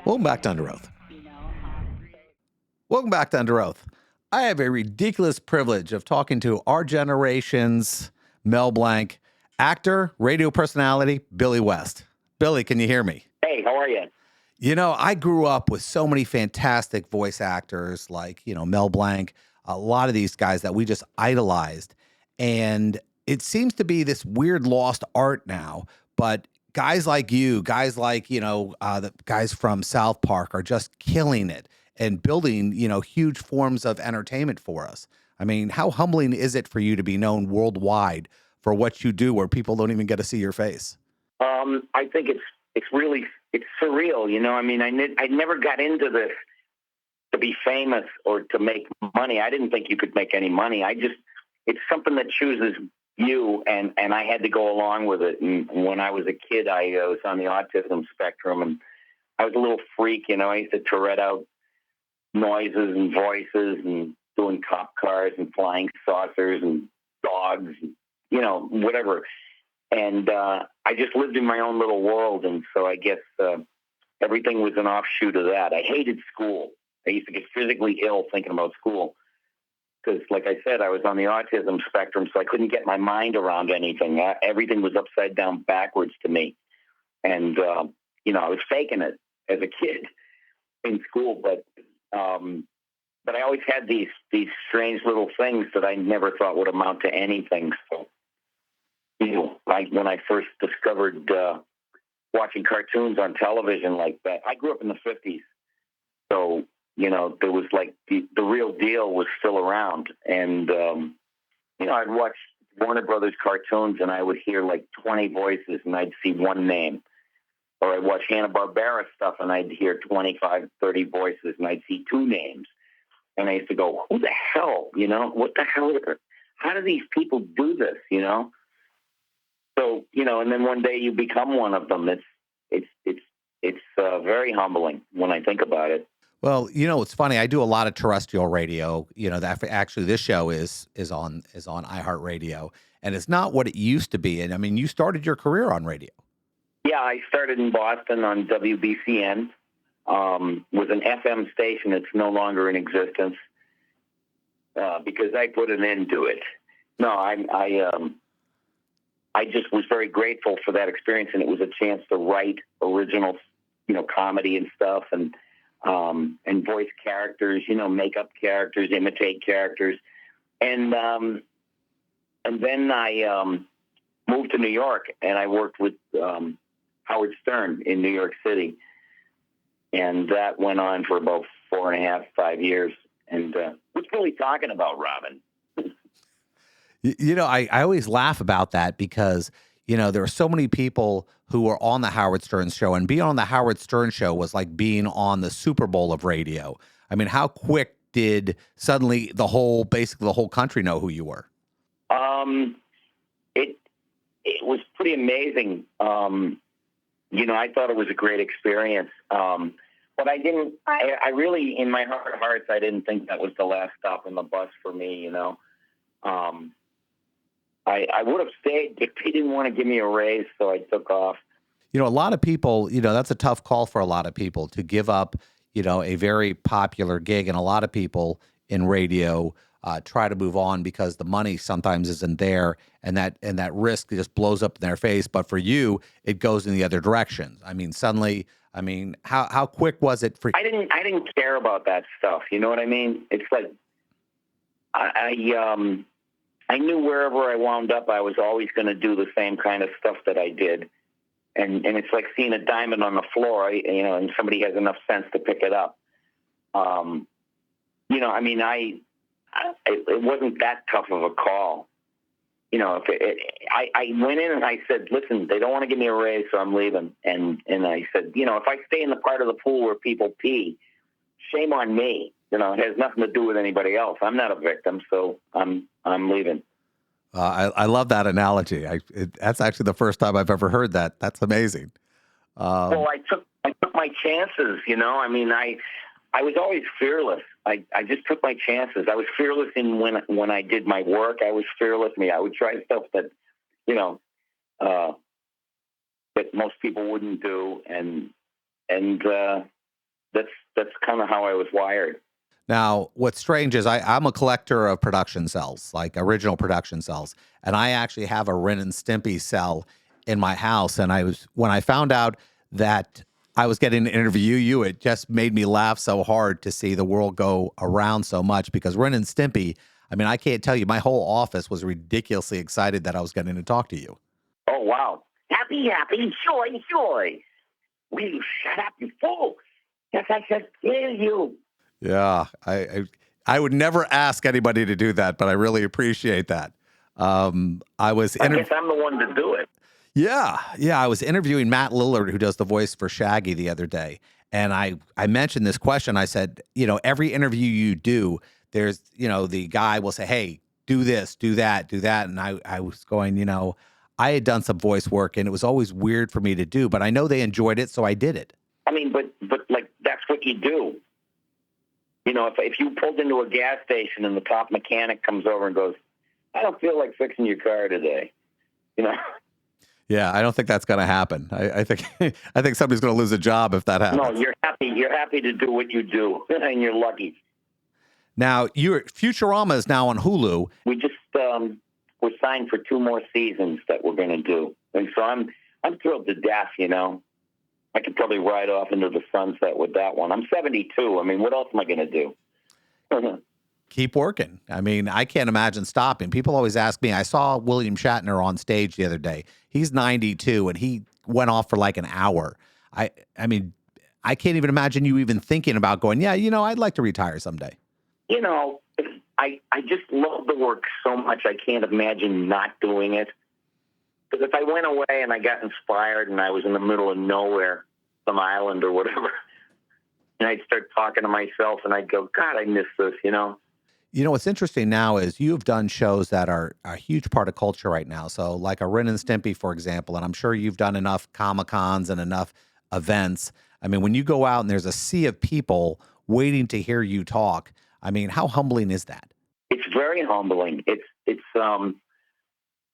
Welcome back to Under Oath. Welcome back to Under Oath. I have a ridiculous privilege of talking to our generation's Mel Blanc, actor, radio personality, Billy West. Billy, can you hear me? Hey, how are you? You know, I grew up with so many fantastic voice actors like, Mel Blanc, a lot of these guys that we just idolized. And it seems to be this weird lost art now, but guys like you, guys like, the guys from South Park are just killing it and building, huge forms of entertainment for us. I mean, how humbling is it for you to be known worldwide for what you do where people don't even get to see your face? I think it's surreal. I mean, I never got into this to be famous or to make money. I didn't think you could make any money. It's something that chooses you, and I had to go along with it. And when I was a kid, I was on the autism spectrum, and I was a little freak. I used to Tourette out noises and voices and doing cop cars and flying saucers and dogs, whatever. And I just lived in my own little world, and so I guess everything was an offshoot of that. I hated school. I used to get physically ill thinking about school because, like I said, I was on the autism spectrum, so I couldn't get my mind around anything. Everything was upside down backwards to me. And, I was faking it as a kid in school, but I always had these strange little things that I never thought would amount to anything. So, like when I first discovered watching cartoons on television like that, I grew up in the 50s. So, there was like the real deal was still around. And, I'd watch Warner Brothers cartoons and I would hear like 20 voices and I'd see one name. Or I'd watch Hanna-Barbera stuff and I'd hear 25, 30 voices and I'd see two names. And I used to go, who the hell, what the hell? How do these people do this, So, and then one day you become one of them. It's very humbling when I think about it. Well, it's funny. I do a lot of terrestrial radio. That actually this show is on iHeartRadio, and it's not what it used to be. And I mean, you started your career on radio. Yeah, I started in Boston on WBCN with an FM station that's no longer in existence because I put an end to it. No, I just was very grateful for that experience, and it was a chance to write original, comedy and stuff, and voice characters, make up characters, imitate characters, and then I moved to New York, and I worked with Howard Stern in New York City, and that went on for about 4.5, 5 years. And what's Billy talking about, Robin? I always laugh about that because, there are so many people who were on the Howard Stern show, and being on the Howard Stern show was like being on the Super Bowl of radio. I mean, how quick did suddenly basically the whole country know who you were? It was pretty amazing. I thought it was a great experience. But I really, in my heart of hearts, I didn't think that was the last stop on the bus for me, I would have stayed if he didn't want to give me a raise, so I took off. A lot of people, that's a tough call for a lot of people to give up, a very popular gig. And a lot of people in radio try to move on because the money sometimes isn't there, and that risk just blows up in their face. But for you, it goes in the other direction. I mean, suddenly, how quick was it for? I didn't care about that stuff. You know what I mean? It's like I knew wherever I wound up, I was always going to do the same kind of stuff that I did. And it's like seeing a diamond on the floor, and somebody has enough sense to pick it up. It wasn't that tough of a call. I went in and I said, listen, they don't want to give me a raise, so I'm leaving. And I said, if I stay in the part of the pool where people pee, shame on me. It has nothing to do with anybody else. I'm not a victim, so I'm leaving. I love that analogy. That's actually the first time I've ever heard that. That's amazing. Well, I took my chances. I was always fearless. I just took my chances. I was fearless in when I did my work. I was fearless. I would try stuff that that most people wouldn't do, and that's kind of how I was wired. Now, what's strange is I'm a collector of production cells, like original production cells, and I actually have a Ren and Stimpy cell in my house. And when I found out that I was getting to interview you, it just made me laugh so hard to see the world go around so much, because Ren and Stimpy, I mean, I can't tell you, my whole office was ridiculously excited that I was getting to talk to you. Oh, wow. Happy, joy, joy. Will you shut up, you fool? Yes, I shall kill you. Yeah, I would never ask anybody to do that, but I really appreciate that. I guess I'm the one to do it. Yeah. I was interviewing Matt Lillard, who does the voice for Shaggy, the other day, and I mentioned this question. I said, every interview you do, there's, the guy will say, "Hey, do this, do that," and I was going, I had done some voice work, and it was always weird for me to do, but I know they enjoyed it, so I did it. I mean, but like that's what you do. If you pulled into a gas station and the top mechanic comes over and goes, "I don't feel like fixing your car today," Yeah, I don't think that's going to happen. I think I think somebody's going to lose a job if that happens. No, you're happy. You're happy to do what you do, and you're lucky. Now, Futurama is now on Hulu. We just we're signed for 2 more seasons that we're going to do, and so I'm thrilled to death. I could probably ride off into the sunset with that one. I'm 72. I mean, what else am I going to do? Keep working. I mean, I can't imagine stopping. People always ask me. I saw William Shatner on stage the other day. He's 92, and he went off for like an hour. I mean, I can't even imagine you even thinking about going, yeah, I'd like to retire someday. I just love the work so much, I can't imagine not doing it. Because if I went away and I got inspired and I was in the middle of nowhere, some island or whatever, and I'd start talking to myself and I'd go, God, I miss this, What's interesting now is you've done shows that are a huge part of culture right now. So like a Ren and Stimpy, for example, and I'm sure you've done enough Comic-Cons and enough events. I mean, when you go out and there's a sea of people waiting to hear you talk, I mean, how humbling is that? It's very humbling.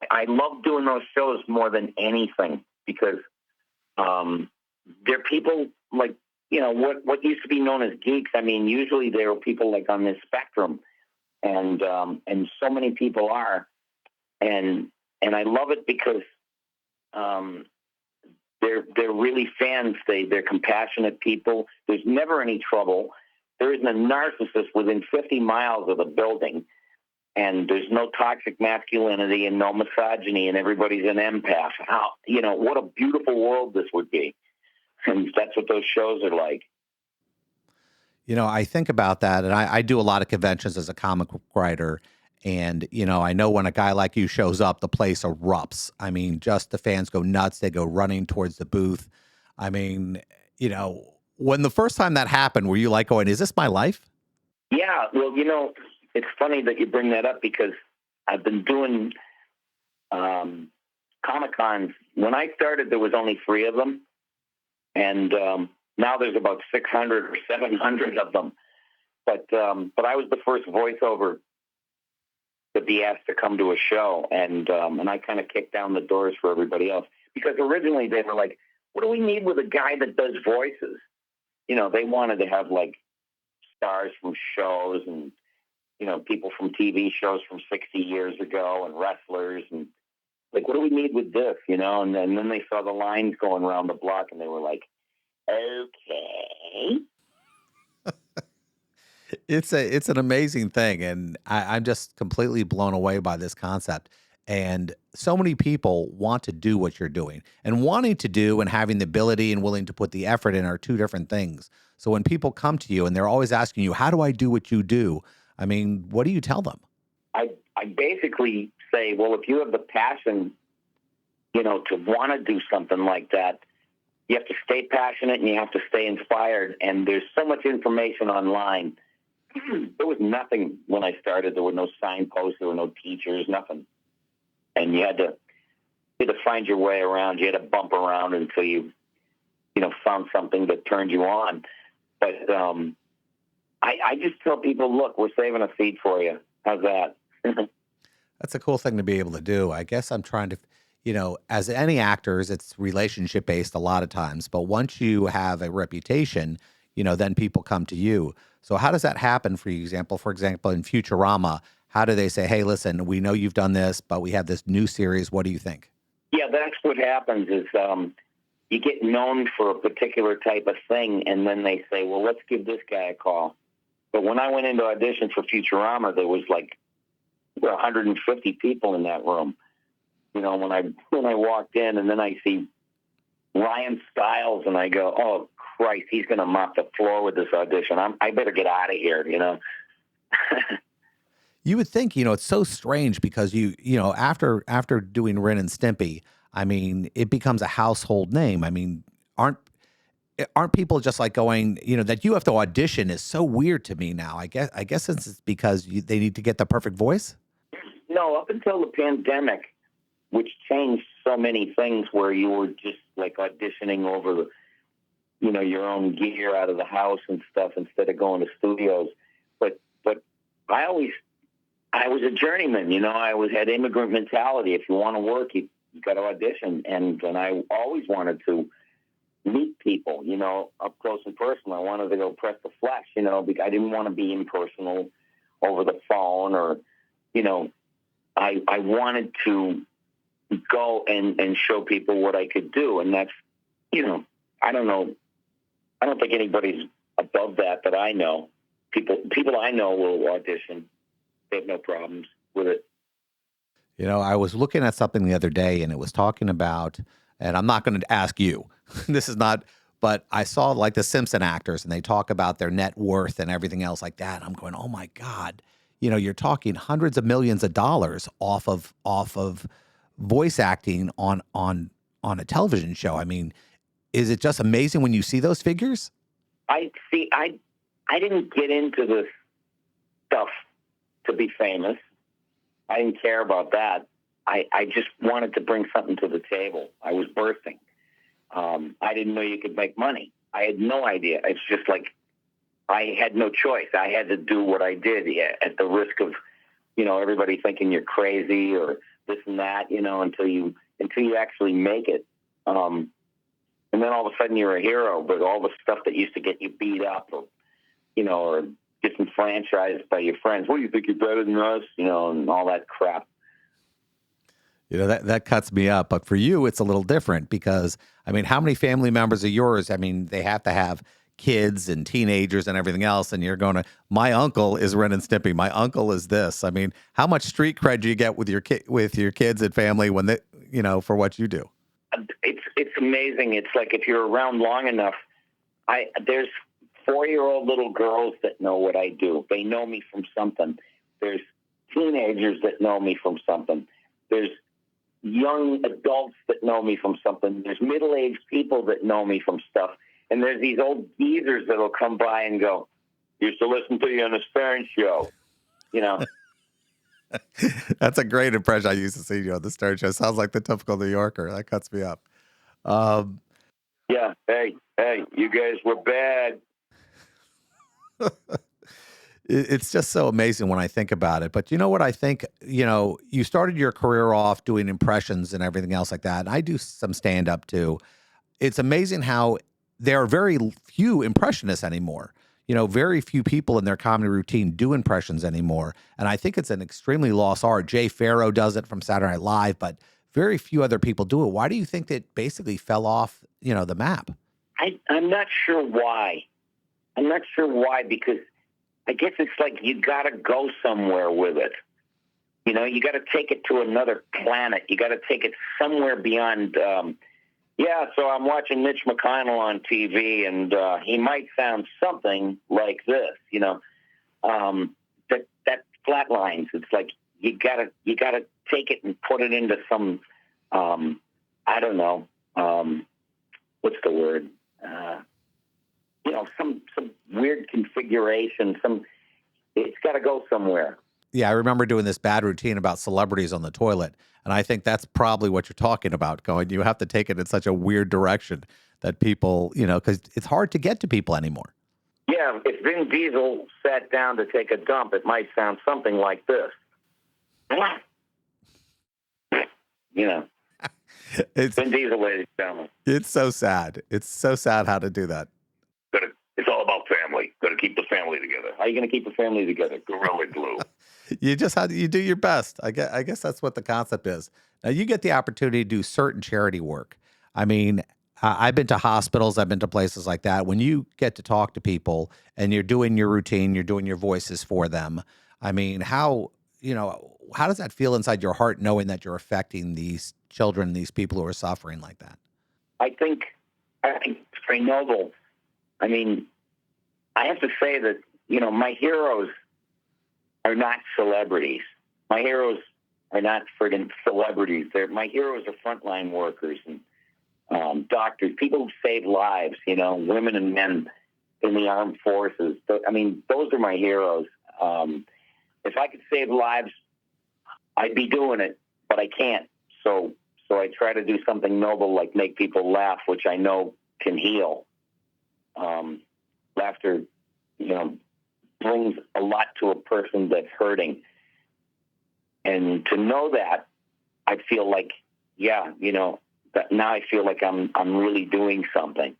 I love doing those shows more than anything because they're people like, what used to be known as geeks. I mean, usually there are people like on this spectrum, and so many people are, and I love it because they're really fans. They're compassionate people. There's never any trouble. There isn't a narcissist within 50 miles of the building. And there's no toxic masculinity and no misogyny, and everybody's an empath. What a beautiful world this would be. And that's what those shows are like. I think about that, and I do a lot of conventions as a comic writer. And, I know when a guy like you shows up, the place erupts. I mean, just the fans go nuts. They go running towards the booth. I mean, when the first time that happened, were you like going, is this my life? Yeah, well, it's funny that you bring that up because I've been doing Comic-Cons. When I started, there was only 3 of them. And now there's about 600 or 700 of them. But I was the first voiceover to be asked to come to a show. And I kind of kicked down the doors for everybody else. Because originally they were like, what do we need with a guy that does voices? They wanted to have like stars from shows and, people from TV shows from 60 years ago and wrestlers and like, what do we need with this? And then they saw the lines going around the block and they were like, okay. It's an amazing thing. And I'm just completely blown away by this concept. And so many people want to do what you're doing, and wanting to do and having the ability and willing to put the effort in are 2 different things. So when people come to you and they're always asking you, how do I do what you do? I mean, what do you tell them? I basically say, well, if you have the passion, to want to do something like that, you have to stay passionate and you have to stay inspired. And there's so much information online. There was nothing when I started. There were no signposts. There were no teachers, nothing. And you had to find your way around. You had to bump around until you found something that turned you on. But I just tell people, look, we're saving a seat for you. How's that? That's a cool thing to be able to do. I guess I'm trying to, as any actors, it's relationship based a lot of times. But once you have a reputation, then people come to you. So how does that happen for example? For example, in Futurama, how do they say, hey, listen, we know you've done this, but we have this new series. What do you think? Yeah, that's what happens is you get known for a particular type of thing, and then they say, well, let's give this guy a call. But when I went into audition for Futurama, there was like 150 people in that room. When I walked in, and then I see Ryan Stiles, and I go, oh, Christ, he's going to mop the floor with this audition. I better get out of here, You would think, it's so strange because after doing Ren and Stimpy, I mean, it becomes a household name. I mean, aren't people just like going, that you have to audition is so weird to me now. I guess it's because they need to get the perfect voice. No, up until the pandemic, which changed so many things where you were just like auditioning over your own gear out of the house and stuff instead of going to studios. But I was a journeyman, I had immigrant mentality. If you want to work, you got to audition. And I always wanted to meet people, up close and personal. I wanted to go press the flesh, because I didn't want to be impersonal over the phone or, I wanted to go and show people what I could do. And that's, I don't know. I don't think anybody's above that I know. People I know will audition. They have no problems with it. I was looking at something the other day and it was talking about, and I'm not going to ask you, this is not, but I saw like the Simpson actors and they talk about their net worth and everything else like that. I'm going, oh my God, you're talking hundreds of millions of dollars off of voice acting on a television show. I mean, is it just amazing when you see those figures? I didn't get into this stuff to be famous. I didn't care about that. I just wanted to bring something to the table. I was bursting. I didn't know you could make money. I had no idea. It's just like I had no choice. I had to do what I did at the risk of, everybody thinking you're crazy or this and that, until you actually make it. And then all of a sudden you're a hero, but all the stuff that used to get you beat up or disenfranchised by your friends. What, do you think you're better than us? And all that crap. That cuts me up. But for you, it's a little different because, I mean, how many family members of yours, I mean, they have to have kids and teenagers and everything else. And you're going to, my uncle is Ren and Stimpy. My uncle is this. I mean, how much street cred do you get with your kids and family when they, for what you do? It's amazing. It's like if you're around long enough, there's 4-year-old little girls that know what I do. They know me from something. There's teenagers that know me from something. There's young adults that know me from something. There's middle-aged people that know me from stuff. And there's these old geezers that'll come by and go, used to listen to you on the Stern Show, That's a great impression. I used to see you on the Stern Show. Sounds like the typical New Yorker. That cuts me up. Yeah. Hey, you guys were bad. It's just so amazing when I think about it. But you know what I think, you started your career off doing impressions and everything else like that. And I do some stand up too. It's amazing how there are very few impressionists anymore. Very few people in their comedy routine do impressions anymore. And I think it's an extremely lost art. Jay Farrow does it from Saturday Night Live, but very few other people do it. Why do you think that basically fell off, the map? I'm not sure why. Because I guess it's like you got to go somewhere with it. You got to take it to another planet. You got to take it somewhere beyond. So I'm watching Mitch McConnell on TV, and he might sound something like this. That flatlines. It's like you gotta take it and put it into some. I don't know. What's the word? Some weird configuration. It's got to go somewhere. Yeah, I remember doing this bad routine about celebrities on the toilet, and I think that's probably what you're talking about. Going, you have to take it in such a weird direction that people, because it's hard to get to people anymore. Yeah, if Vin Diesel sat down to take a dump, it might sound something like this. It's Vin Diesel, ladies and gentlemen. It's so sad. It's so sad how to do that. It's all about keep the family together? How are you going to keep the family together? Gorilla glue. You do your best. I guess that's what the concept is. Now you get the opportunity to do certain charity work. I mean, I've been to hospitals, I've been to places like that. When you get to talk to people and you're doing your routine, you're doing your voices for them. I mean, how does that feel inside your heart knowing that you're affecting these children, these people who are suffering like that? I think it's very noble. I mean, I have to say that, my heroes are not celebrities. My heroes are not friggin' celebrities. My heroes are frontline workers and doctors, people who save lives, women and men in the armed forces. I mean, those are my heroes. If I could save lives, I'd be doing it, but I can't. So I try to do something noble, like make people laugh, which I know can heal. Laughter, brings a lot to a person that's hurting. And to know that, I feel like, that now I feel like I'm really doing something.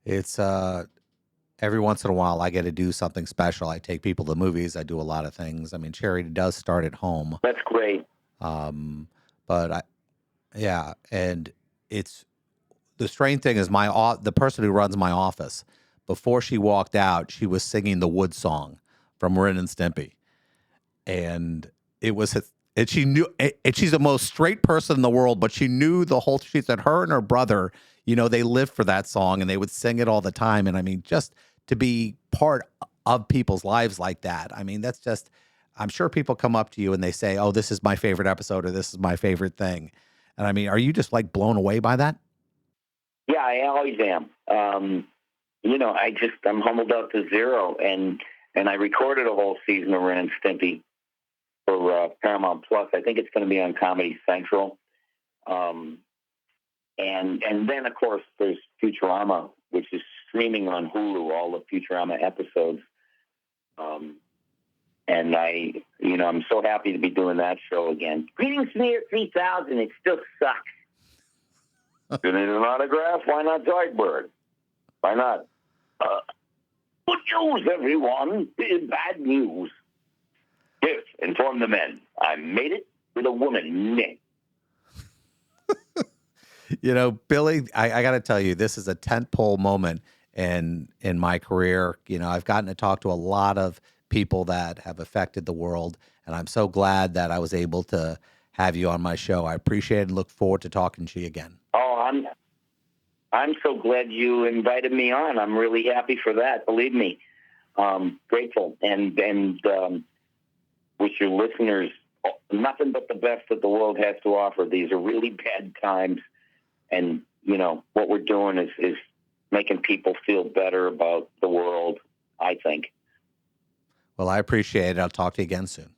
It's every once in a while I get to do something special. I take people to movies. I do a lot of things. I mean, charity does start at home. That's great. But and it's the strange thing is the person who runs my office, before she walked out, she was singing the Wood song from Ren and Stimpy, and she knew, and she's the most straight person in the world, but she knew she said her and her brother, they lived for that song and they would sing it all the time. And I mean, just to be part of people's lives like that, I mean, that's just, I'm sure people come up to you and they say, oh, this is my favorite episode, or this is my favorite thing. And I mean, are you just like blown away by that? Yeah, I always am. I'm humbled up to zero. And I recorded a whole season of Ren and Stimpy for Paramount Plus. I think it's going to be on Comedy Central. And then, of course, there's Futurama, which is streaming on Hulu, all the Futurama episodes. And I'm so happy to be doing that show again. Greetings from here, 3000. It still sucks. You need an autograph? Why not Zoidberg? Why not? Good news, everyone. Bad news. Yes, inform the men. I made it with a woman. Billy, I got to tell you, this is a tentpole moment in my career. I've gotten to talk to a lot of people that have affected the world, and I'm so glad that I was able to have you on my show. I appreciate it and look forward to talking to you again. Oh, I'm so glad you invited me on. I'm really happy for that. Believe me, grateful and wish your listeners nothing but the best that the world has to offer. These are really bad times, and what we're doing is making people feel better about the world, I think. Well, I appreciate it. I'll talk to you again soon.